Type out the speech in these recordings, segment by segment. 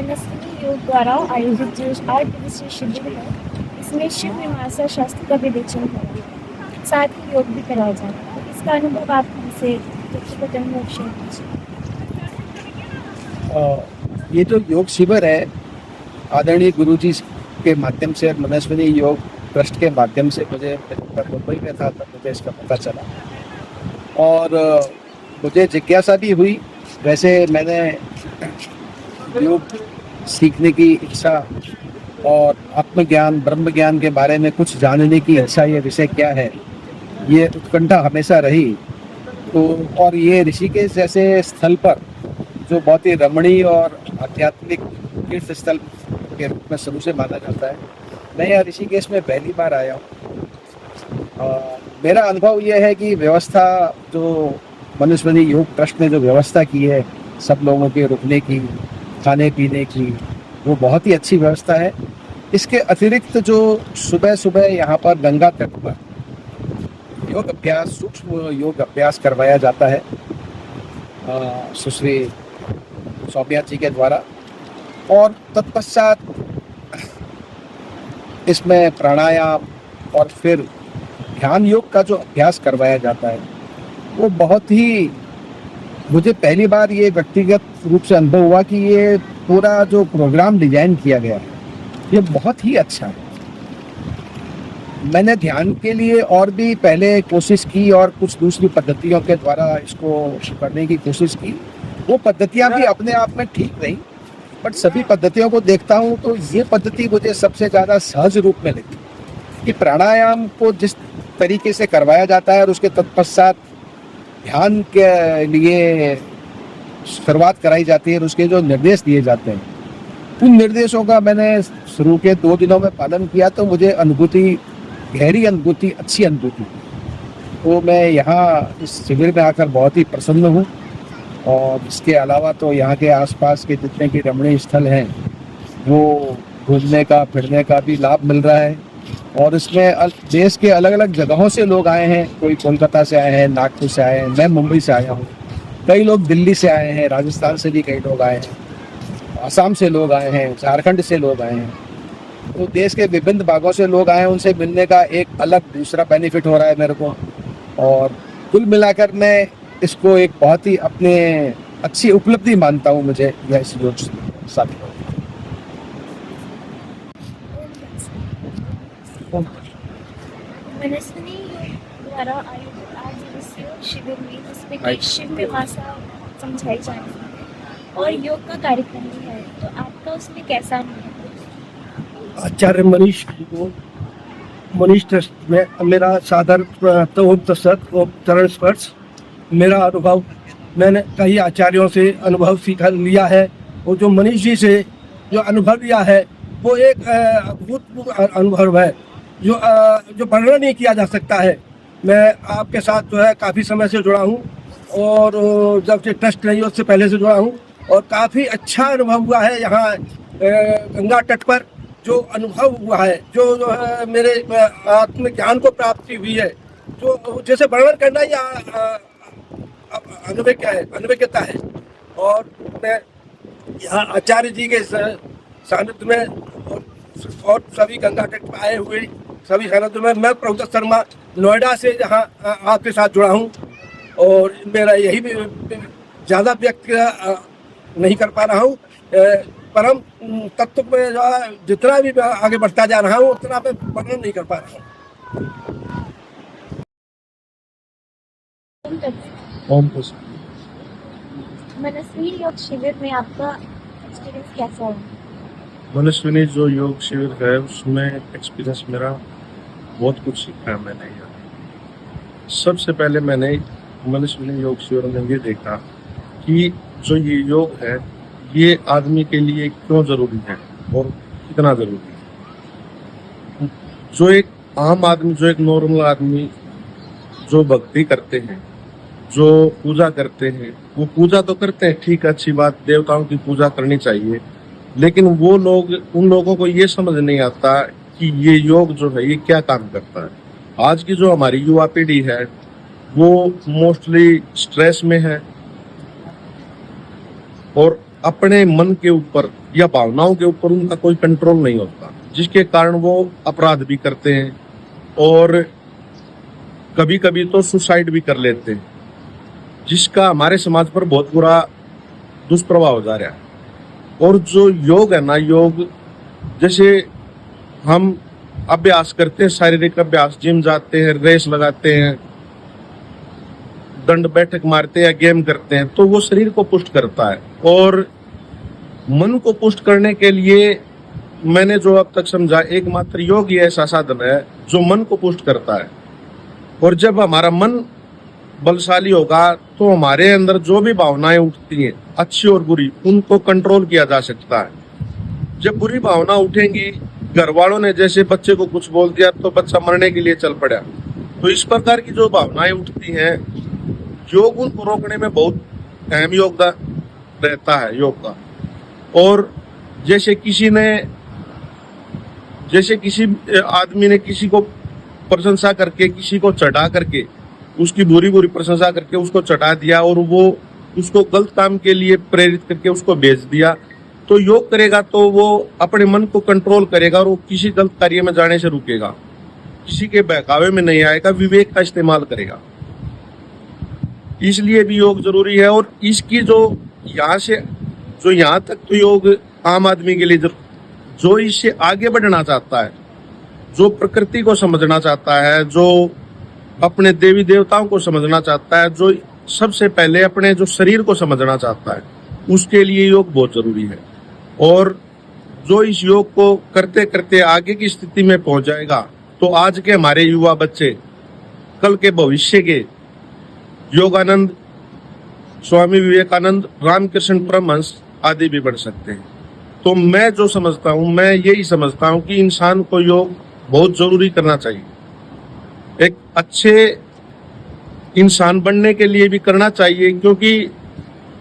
मनस्विनी योग द्वारा आयोजित जो 8 दिवसीय शिविर है, इसमें शिव मीमांसा शास्त्र का विवेचन हो रहा है, साथ ही योग भी कराया जा रहा है। तो इसका अनुभव आप हमसे व्यक्तिगत अनुभव शेयर कीजिए। ये जो योग शिविर है, आदरणीय गुरुजी के माध्यम से, मनस्विनी योग ट्रस्ट के माध्यम से मुझे मुंबई में था तब मुझे इसका पता चला और मुझे जिज्ञासा भी हुई। वैसे मैंने योग सीखने की इच्छा और आत्मज्ञान, ब्रह्म ज्ञान के बारे में कुछ जानने की इच्छा, ये विषय क्या है, ये उत्कंठा हमेशा रही। तो और ये ऋषिकेश जैसे स्थल पर, जो बहुत ही रमणीय और आध्यात्मिक तीर्थ स्थल के रूप में शुरू से माना जाता है, मैं यहाँ ऋषिकेश में पहली बार आया हूँ। मेरा अनुभव यह है कि व्यवस्था जो मनस्विनी योग ट्रस्ट ने जो व्यवस्था की है सब लोगों के रुकने की, खाने पीने की, वो बहुत ही अच्छी व्यवस्था है। इसके अतिरिक्त जो सुबह सुबह यहाँ पर गंगा तट पर योग अभ्यास, सूक्ष्म योग अभ्यास करवाया जाता है सुश्री सौम्या जी के द्वारा, और तत्पश्चात इसमें प्राणायाम और फिर ध्यान योग का जो अभ्यास करवाया जाता है, वो बहुत ही, मुझे पहली बार ये व्यक्तिगत रूप से अनुभव हुआ कि ये पूरा जो प्रोग्राम डिजाइन किया गया है ये बहुत ही अच्छा है। मैंने ध्यान के लिए और भी पहले कोशिश की और कुछ दूसरी पद्धतियों के द्वारा इसको करने की कोशिश की। वो पद्धतियाँ भी अपने आप में ठीक रही, बट सभी पद्धतियों को देखता हूँ तो ये पद्धति मुझे सबसे ज़्यादा सहज रूप में लगी कि प्राणायाम को जिस तरीके से करवाया जाता है और उसके तत्पश्चात ध्यान के लिए शुरुआत कराई जाती है और उसके जो निर्देश दिए जाते हैं, उन निर्देशों का मैंने शुरू के 2 दिनों में पालन किया तो मुझे अनुभूति, गहरी अनुभूति, अच्छी अनुभूति। तो मैं यहाँ इस शिविर में आकर बहुत ही प्रसन्न हूँ। और इसके अलावा तो यहाँ के आसपास के जितने भी रमणीय स्थल हैं वो घूमने का, फिरने का भी लाभ मिल रहा है। और इसमें देश के अलग अलग जगहों से लोग आए हैं, कोई कोलकाता से आए हैं, नागपुर से आए हैं, मैं मुंबई से आया हूँ, कई लोग दिल्ली से आए हैं, राजस्थान से भी कई लोग आए हैं, असम से लोग आए हैं, झारखंड से लोग आए हैं। तो देश के विभिन्न भागों से लोग आए हैं, उनसे मिलने का एक अलग दूसरा बेनिफिट हो रहा है मेरे को। और कुल मिलाकर मैं इसको एक बहुत ही अपने अच्छी उपलब्धि मानता हूँ। मुझे यह इस योग साबित हो। मनस्विनी योग द्वारा आयोजित 8 दिवसीय शिविर में जिसमें कि शिव मीमांसा समझाई जा रही है और योग का कार्यक्रम भी है, तो आपका उसमें कैसा अनुभव? आचार्य मनीष ट्रस्ट में मेरा सादर चरण स्पर्श। मेरा अनुभव, मैंने कई आचार्यों से अनुभव सीखा लिया है, और जो मनीष जी से जो अनुभव लिया है वो एक अद्भुत अनुभव है जो वर्णन नहीं किया जा सकता है। मैं आपके साथ जो है काफ़ी समय से जुड़ा हूँ, और जब से ट्रस्ट नहीं उससे पहले से जुड़ा हूँ, और काफ़ी अच्छा अनुभव हुआ है यहाँ गंगा तट पर। जो अनुभव हुआ है, जो है मेरे आत्मज्ञान को प्राप्ति हुई है, जो जैसे वर्णन करना या अनुभवता है। और मैं यहाँ आचार्य जी के सानिध्य में और सभी गंगा तट पर आए हुए सभी सानिध्य में, मैं प्रभुदत्त शर्मा नोएडा से यहाँ आपके साथ जुड़ा हूँ, और मेरा यही भी ज़्यादा व्यक्त नहीं कर पा रहा हूँ। परम तत्व में जो जितना भी आगे बढ़ता जा रहा हूँ उतना मैं वर्णन नहीं कर पा रहा हूँ। मनस्विनी योग शिविर में आपका एक्सपीरियंस कैसा है? मनस्विनी जो योग शिविर है उसमें एक्सपीरियंस मेरा बहुत कुछ सीखा है मैंने यहाँ। सबसे पहले मैंने मनस्विनी योग शिविर में ये देखा कि जो ये योग है ये आदमी के लिए क्यों जरूरी है और कितना जरूरी है। जो एक आम आदमी, जो एक नॉर्मल आदमी जो भक्ति करते हैं, जो पूजा करते हैं, वो पूजा तो करते हैं, ठीक, अच्छी बात, देवताओं की पूजा करनी चाहिए, लेकिन वो लोग, उन लोगों को ये समझ नहीं आता कि ये योग जो है ये क्या काम करता है। आज की जो हमारी युवा पीढ़ी है वो मोस्टली स्ट्रेस में है, और अपने मन के ऊपर या भावनाओं के ऊपर उनका कोई कंट्रोल नहीं होता, जिसके कारण वो अपराध भी करते हैं और कभी कभी तो सुसाइड भी कर लेते हैं, जिसका हमारे समाज पर बहुत बुरा दुष्प्रभाव हो जा रहा है। और जो योग है ना, योग जैसे हम अभ्यास करते हैं, शारीरिक अभ्यास, जिम जाते हैं, रेस लगाते हैं, दंड बैठक मारते हैं, गेम करते हैं, तो वो शरीर को पुष्ट करता है। और मन को पुष्ट करने के लिए मैंने जो अब तक समझा, एकमात्र योग ही ऐसा साधन है जो मन को पुष्ट करता है। और जब हमारा मन बलशाली होगा तो हमारे अंदर जो भी भावनाएं उठती हैं, अच्छी और बुरी, उनको कंट्रोल किया जा सकता है। जब बुरी भावना उठेंगी, घर वालों ने जैसे बच्चे को कुछ बोल दिया तो बच्चा मरने के लिए चल पड़ा, तो इस प्रकार की जो भावनाएं उठती हैं, योग उनको रोकने में बहुत अहम योगदान रहता है योग का। और जैसे किसी आदमी ने किसी को प्रशंसा करके, किसी को चढ़ा करके, उसकी बुरी बुरी प्रशंसा करके उसको चढ़ा दिया और वो उसको गलत काम के लिए प्रेरित करके उसको भेज दिया, तो योग करेगा तो वो अपने मन को कंट्रोल करेगा और वो किसी गलत कार्य में जाने से रुकेगा, किसी के बहकावे में नहीं आएगा, विवेक का इस्तेमाल करेगा। इसलिए भी योग जरूरी है। और इसकी जो यहाँ तक तो योग आम आदमी के लिए जो इससे आगे बढ़ना चाहता है, जो प्रकृति को समझना चाहता है, जो अपने देवी देवताओं को समझना चाहता है, जो सबसे पहले अपने जो शरीर को समझना चाहता है, उसके लिए योग बहुत जरूरी है। और जो इस योग को करते करते आगे की स्थिति में पहुंच जाएगा, तो आज के हमारे युवा बच्चे कल के भविष्य के योगानंद, स्वामी विवेकानंद, रामकृष्ण परमहंस आदि भी बन सकते हैं। तो मैं जो समझता हूँ, मैं यही समझता हूँ कि इंसान को योग बहुत जरूरी करना चाहिए। एक अच्छे इंसान बनने के लिए भी करना चाहिए, क्योंकि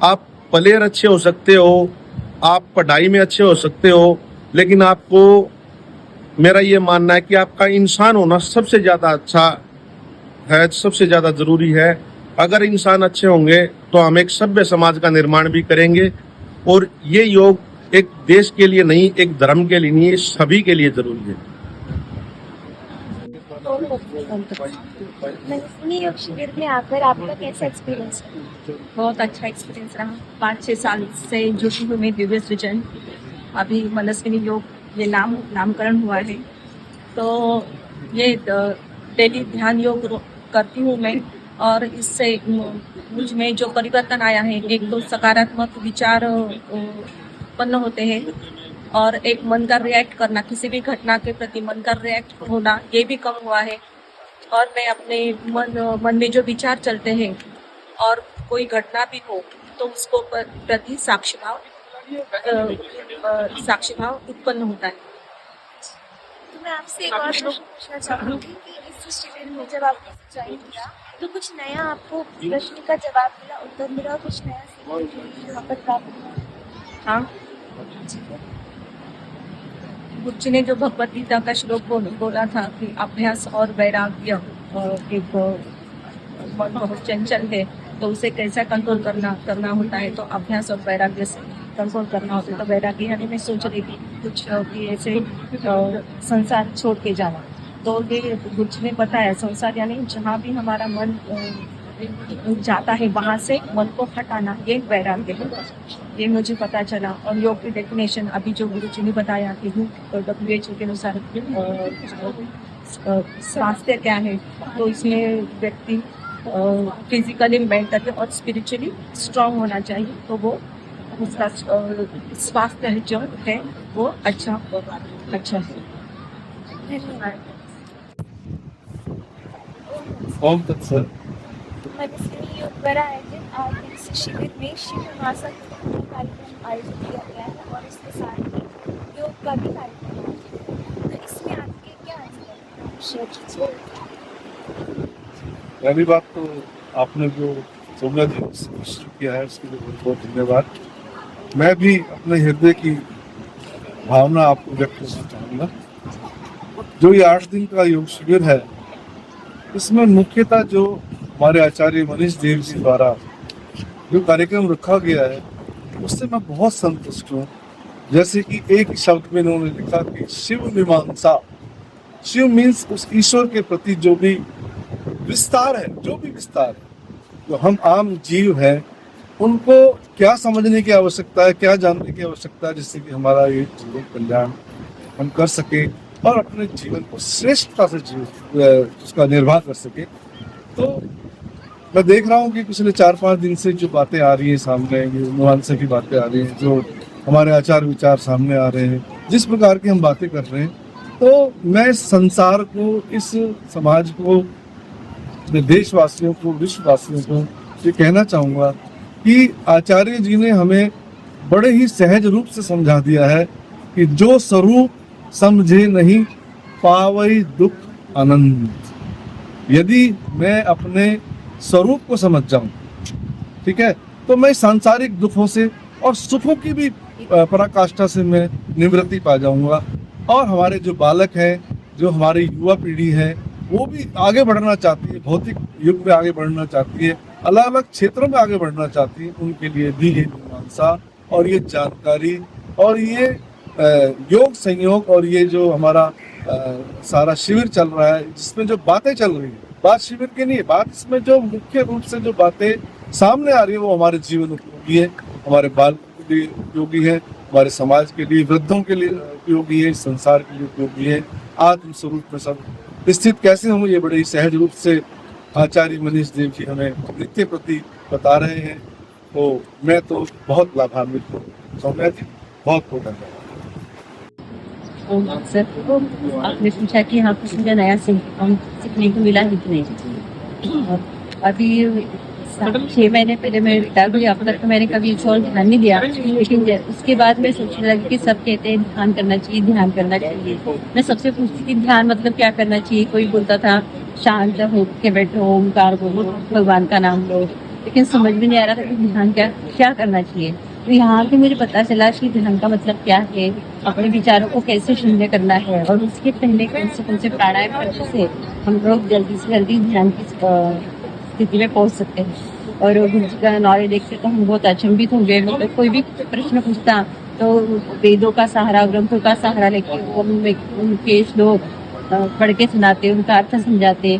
आप प्लेयर अच्छे हो सकते हो, आप पढ़ाई में अच्छे हो सकते हो, लेकिन आपको, मेरा ये मानना है कि आपका इंसान होना सबसे ज़्यादा अच्छा है, सबसे ज़्यादा ज़रूरी है। अगर इंसान अच्छे होंगे तो हम एक सभ्य समाज का निर्माण भी करेंगे। और ये योग एक देश के लिए नहीं, एक धर्म के लिए नहीं, सभी के लिए ज़रूरी है। मनस्विनी योग शिविर में आकर आपका कैसा एक्सपीरियंस है? बहुत अच्छा एक्सपीरियंस रहा। 5-6 साल से जुटी हुई मैं दिव्य सृजन, अभी मनस्विनी योग ये नामकरण हुआ है। तो ये डेली ध्यान योग करती हूँ मैं, और इससे मुझ में जो परिवर्तन आया है, एक तो सकारात्मक विचार उत्पन्न होते हैं, और एक मन का रिएक्ट करना, किसी भी घटना के प्रति मन का रिएक्ट होना, ये भी कम हुआ है। और मैं अपने मन में जो विचार चलते हैं और कोई घटना भी हो तो उसको प्रति साक्षी भाव उत्पन्न होता है। तो मैं आपसे एक और प्रश्न पूछना चाहूँगी कि इस शिविर में जब आपने ज्वाइन किया तो कुछ नया आपको प्रश्न का जवाब मिला, उत्तर मिला, कुछ नया सीखने के लिए यहाँ पर प्राप्त हुआ? हाँ, गुरु जी ने जो भगवत गीता का श्लोक बोला था कि अभ्यास और वैराग्य, एक मन बहुत चंचल है तो उसे कैसा कंट्रोल करना होता है, तो अभ्यास और वैराग्य से कंट्रोल करना होता है। तो वैराग्य यानी मैं सोच रही थी कुछ कि ऐसे संसार छोड़ के जाना, तो ये गुरु जी ने बताया, संसार यानी जहाँ भी हमारा मन जाता है वहाँ से मन को हटाना, ये वैराग्य है, ये मुझे पता चला। और योग की डेफिनेशन अभी जो गुरु जी ने बताया कि WHO के अनुसार स्वास्थ्य क्या है, तो इसमें व्यक्ति फिजिकली, मेंटली और स्पिरिचुअली स्ट्रांग होना चाहिए, तो वो उसका स्वास्थ्य जो है वो अच्छा है। धन्यवाद। ओम तत्सत। मनस्विनी योग द्वारा आयोजित आज इस शिविर में शिव मासिक कार्यक्रम आयोजित किया गया है और इसके साथ ही योग का भी कार्यक्रम है। तो इसमें आपके क्या अनुभव हैं? पहली बात तो आपने जो सोमनाथ जी से किया है उसके लिए बहुत बहुत धन्यवाद। मैं भी अपने हृदय की भावना आपको व्यक्त करना चाहूँगा। जो ये 8 दिन का योग शिविर है, इसमें मुख्यतः जो हमारे आचार्य मनीष देव जी द्वारा जो कार्यक्रम रखा गया है, उससे मैं बहुत संतुष्ट हूँ। जैसे कि एक शब्द में इन्होंने लिखा कि शिव मीमांसा, शिव मीन्स उस ईश्वर के प्रति जो भी विस्तार है, जो भी विस्तार है, जो हम आम जीव हैं उनको क्या समझने की आवश्यकता है, क्या जानने की आवश्यकता है, जिससे कि हमारा ये जीवन कल्याण हम कर सके और अपने जीवन को श्रेष्ठता से उसका निर्वाह कर सके। तो मैं देख रहा हूँ कि पिछले 4-5 दिन से जो बातें आ रही हैं सामने, ये मीमांसा की बातें आ रही हैं, जो हमारे आचार विचार सामने आ रहे हैं, जिस प्रकार की हम बातें कर रहे हैं, तो मैं इस संसार को, इस समाज को, अपने देशवासियों को, विश्ववासियों को ये कहना चाहूँगा कि आचार्य जी ने हमें बड़े ही सहज रूप से समझा दिया है कि जो स्वरूप समझे नहीं पावई दुख आनंद। यदि मैं अपने स्वरूप को समझ जाऊं, ठीक है, तो मैं सांसारिक दुखों से और सुखों की भी पराकाष्ठा से मैं निवृत्ति पा जाऊंगा। और हमारे जो बालक हैं, जो हमारी युवा पीढ़ी है, वो भी आगे बढ़ना चाहती है, भौतिक युग में आगे बढ़ना चाहती है, अलग अलग क्षेत्रों में आगे बढ़ना चाहती है, उनके लिए भी ये मीमांसा और ये जानकारी और ये योग संयोग और ये जो हमारा सारा शिविर चल रहा है, जिसमें जो बातें चल रही है, बात शिविर की नहीं है, बात इसमें जो मुख्य रूप से जो बातें सामने आ रही है वो हमारे जीवन उपयोगी है, हमारे बालकों के लिए उपयोगी है, हमारे समाज के लिए, वृद्धों के लिए उपयोगी है, संसार के लिए उपयोगी है। आत्म स्वरूप में सब स्थित कैसे हों, ये बड़े ही सहज रूप से आचार्य मनीष देव जी हमें नित्य प्रति बता रहे हैं। तो मैं तो बहुत लाभान्वित हूँ। सौम्या जी, बहुत बहुत धन्यवाद। सर, आपने पूछा कि हाँ कुछ मुझे नया सीखने को मिला है कि नहीं। अभी 6 महीने पहले मैं रिटायर हुई, अब तक तो मैंने कभी इस और ध्यान नहीं दिया, लेकिन उसके बाद मैं सोचने लगी कि सब कहते हैं ध्यान करना चाहिए, ध्यान करना चाहिए। मैं सबसे पूछती थी ध्यान मतलब क्या करना चाहिए। कोई बोलता था शांत हो के बैठो, ओमकार बोलो, भगवान का नाम लो, लेकिन समझ में नहीं आ रहा था कि ध्यान क्या करना चाहिए। तो यहाँ पे मुझे पता चला कि ध्यान का मतलब क्या है, अपने विचारों को कैसे शून्य करना है, और उसके पहले कौन से प्राणायाम करने से हम लोग जल्दी से जल्दी ध्यान की स्थिति में पहुँच सकते हैं। और गुरु जी का नॉलेज देखते तो हम बहुत अचंभित होंगे। मतलब कोई भी प्रश्न पूछता तो वेदों का सहारा, ग्रंथों का सहारा लेके उनके श्लोक पढ़ के सुनाते, उनका अर्थ समझाते,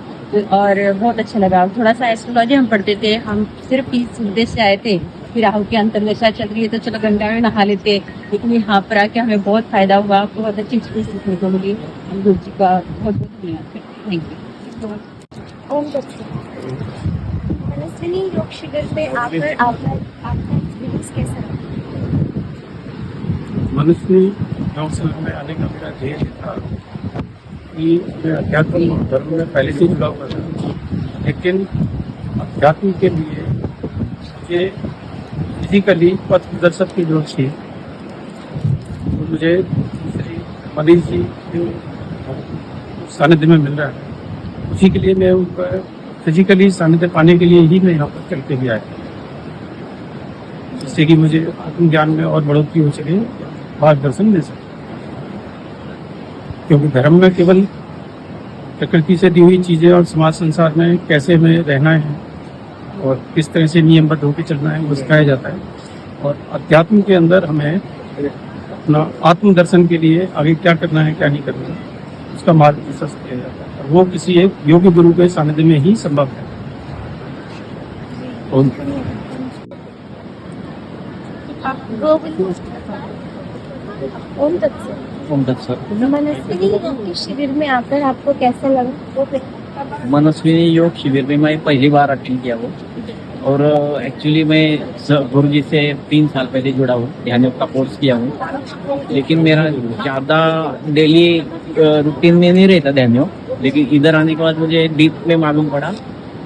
और बहुत अच्छा लगा। थोड़ा सा एस्ट्रोलॉजी हम पढ़ते थे, हम सिर्फ इस उद्देश्य से आए थे कि राहु की अंतर्दशा चल रही है तो चलो गंगा में नहा लेते, लेकिन यहाँ पर आके हमें बहुत फायदा हुआ, बहुत अच्छी चीज़ सीखने को मिली। गुरु जी का बहुत बहुत धन्यवाद। Thank you. ओम दत्त। मनस्विनी योग शिविर में आकर आपका एक्सपीरियंस कैसा रहा? मनस्विनी योग शिविर में आने का मेरा ध्येय था कि मैं अध्यात्म धर्म में पहले से जुड़ा हुआ था, लेकिन अध्यात्म के लिए मुझे फिजिकली पथ प्रदर्शक की जरूरत थी। तो मुझे श्री मनीष जी के सानिध्य में मिल रहा है, उसी के लिए मैं उनका फिजिकली सानिध्य पाने के लिए ही मैं यहाँ पर चलते हुए आया, जिससे कि मुझे आत्मज्ञान में और बढ़ोतरी हो सके, मार्गदर्शन मिल सके। क्योंकि धर्म में केवल प्रकृति से दी हुई चीज़ें और समाज संसार में कैसे हमें रहना है और किस तरह से नियमबद्ध होकर चलना है वो सिखाया जाता है, और अध्यात्म के अंदर हमें अपना आत्मदर्शन के लिए आगे क्या करना है क्या नहीं करना है उसका मार्गदर्शन किया जाता है, और वो किसी एक योग्य गुरु के सानिध्य में ही संभव है। ओम दत्त। मनस्विनी योग के शिविर में आकर आपको कैसा लगा? मनस्विनी योग शिविर में मैं पहली बार अटेंड किया हूँ, और एक्चुअली मैं गुरु जी से 3 साल पहले जुड़ा हूँ, ध्यान योग का कोर्स किया हूँ, लेकिन मेरा ज़्यादा डेली रूटीन में नहीं रहता ध्यान योग, लेकिन इधर आने के बाद मुझे डीप में मालूम पड़ा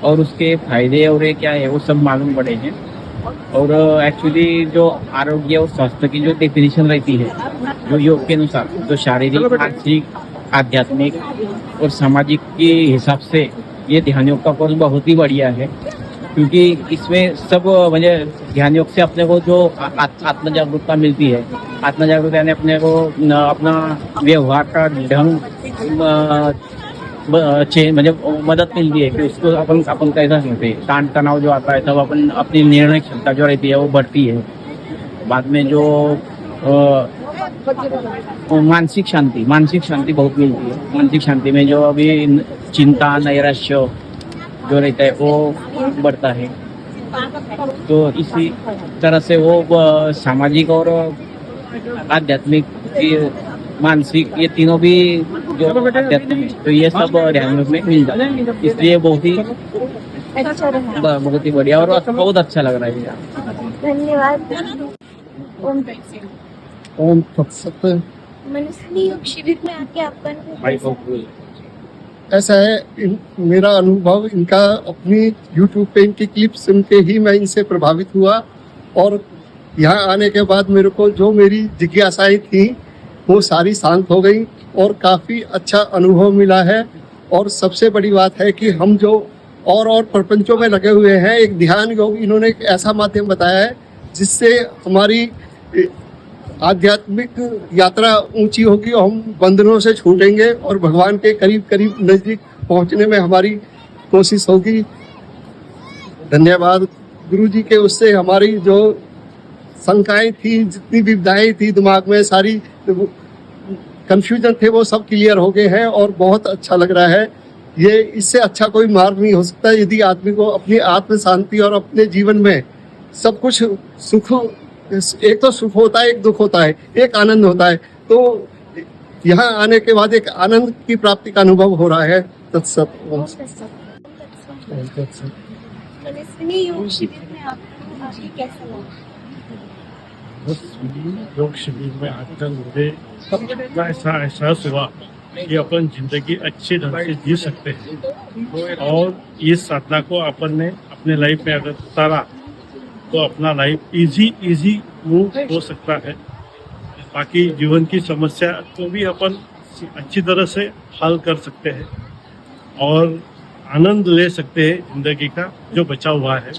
और उसके फायदे और ये क्या है वो सब मालूम पड़े हैं। और एक्चुअली जो आरोग्य और स्वास्थ्य की जो डेफिनेशन रहती है जो योग के अनुसार, जो शारीरिक, मानसिक, आध्यात्मिक और सामाजिक के हिसाब से ये ध्यान योग का कोर्स बहुत ही बढ़िया है, क्योंकि इसमें सब मुझे ध्यान योग से अपने को जो आत्म जागरूकता मिलती है, आत्म जागरूकता यानी अपने को अपना व्यवहार का ढंग म्हणजे मदद मिलती है कि उसको अपन कैसा करते हैं। तान तनाव जो आता है तब अपन अपनी निर्णय क्षमता जो रहती है वो बढ़ती है, बाद में जो मानसिक शांति बहुत मिलती है। मानसिक शांति में जो अभी चिंता नैराश्य जो रहता है वो बढ़ता है। तो इसी तरह से वो सामाजिक और आध्यात्मिक मानसिक ये तीनों भी जो आध्यात्म है तो ये सब ध्यान में मिल जाता है। इसलिए बहुत ही बढ़िया और बहुत अच्छा लग रहा है यार। धन्यवाद। ओम तत्सत। मनस्विनी योग शिविर में आके आपका अनुभव कैसा रहा? ऐसा है मेरा अनुभव इनका अपनी YouTube पे इनकी क्लिप सुन के ही मैं इनसे प्रभावित हुआ और यहाँ आने के बाद मेरे को जो मेरी जिज्ञासाएं थी वो सारी शांत हो गई और काफ़ी अच्छा अनुभव मिला है। और सबसे बड़ी बात है कि हम जो और प्रपंचों में लगे हुए हैं, एक ध्यान योग इन्होंने एक ऐसा माध्यम बताया है जिससे हमारी आध्यात्मिक यात्रा ऊंची होगी और हम बंधनों से छूटेंगे और भगवान के करीब करीब नजदीक पहुंचने में हमारी कोशिश होगी। धन्यवाद गुरु जी के, उससे हमारी जो शंकाएं थी, जितनी विविधाएं थी दिमाग में, सारी कंफ्यूजन थे वो सब क्लियर हो गए हैं और बहुत अच्छा लग रहा है। ये इससे अच्छा कोई मार्ग नहीं हो सकता यदि आदमी को अपनी आत्म शांति और अपने जीवन में सब कुछ सुख, एक तो सुख होता है, एक दुख होता है, एक आनंद होता है। तो यहाँ आने के बाद एक आनंद की प्राप्ति का अनुभव हो रहा है। तत्सत। मनस्विनी योग शिविर में आपको आके कैसा लगा? बस योग शिविर में आकर मुझे इतना ऐसा एहसास हुआ कि अपन जिंदगी अच्छे ढंग से जी सकते हैं और इस साधना को अपन ने अपने लाइफ में अगर उतारा तो अपना लाइफ इजी मूव हो सकता है। बाकी जीवन की समस्या को भी अपन अच्छी तरह से हल कर सकते हैं और आनंद ले सकते हैं जिंदगी का जो बचा हुआ है।